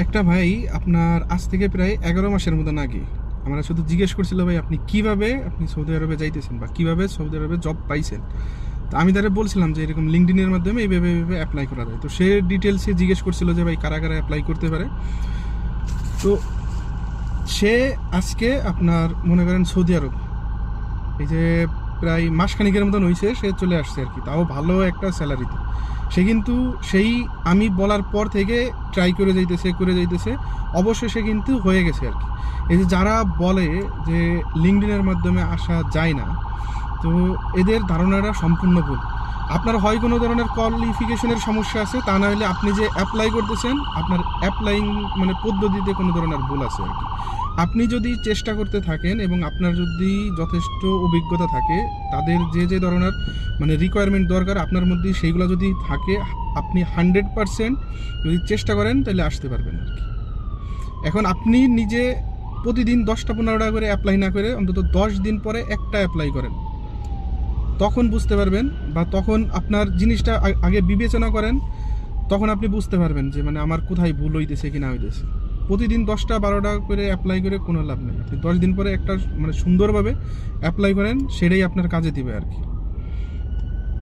একটা ভাই আপনার আজ থেকে প্রায় 11 মাসের মতন আগে আমরা শুধু জিজ্ঞেস করছিল, ভাই আপনি কিভাবে আপনি সৌদি আরবে যাইতেছেন বা কিভাবে সৌদি আরবে জব পাইছেন। তো আমি তারে বলছিলাম যে এরকম লিঙ্কডইনের মাধ্যমে এইভাবে এইভাবে অ্যাপ্লাই করা যায়। তো সে ডিটেলসে জিজ্ঞেস করছিল যে ভাই কারা কারা অ্যাপ্লাই করতে পারে। তো সে আজকে আপনার মনে করেন সৌদি আরব এই যে প্রায় মাসখানিকের মতন হয়েছে সে চলে আসছে আর কি, তাও ভালো একটা স্যালারিতে। সে কিন্তু সেই আমি বলার পর থেকে ট্রাই করে যাইতেছে অবশ্যই সে কিন্তু হয়ে গেছে আর কি। এই যে যারা বলে যে লিঙ্কডইনের মাধ্যমে আসা যায় না, তো এদের ধারণাটা সম্পূর্ণ ভুল। আপনার হয় কোনো ধরনের কোয়ালিফিকেশনের সমস্যা আছে, তা না হলে আপনি যে অ্যাপ্লাই করতেছেন আপনার অ্যাপ্লাইং মানে পদ্ধতিতে কোনো ধরনের ভুল আছে আর কি। আপনি যদি চেষ্টা করতে থাকেন এবং আপনার যদি যথেষ্ট অভিজ্ঞতা থাকে, তাদের যে যে ধরনের মানে রিকোয়ারমেন্ট দরকার আপনার মধ্যে সেইগুলো যদি থাকে, আপনি 100% যদি চেষ্টা করেন তাহলে আসতে পারবেন আর কি। এখন আপনি নিজে প্রতিদিন 10টা 15টা করে অ্যাপ্লাই না করে অন্তত 10 দিন পরে একটা অ্যাপ্লাই করেন, তখন বুঝতে পারবেন। বা তখন আপনার জিনিসটা আগে বিবেচনা করেন, তখন আপনি বুঝতে পারবেন যে মানে আমার কোথায় ভুল হইতেছে কি না হইতেছে। প্রতিদিন 10টা 12টা করে অ্যাপ্লাই করে কোনো লাভ নেই। আপনি 10 দিন পরে একটা মানে সুন্দরভাবে অ্যাপ্লাই করেন, সেটাই আপনার কাজে দিবে আর কি।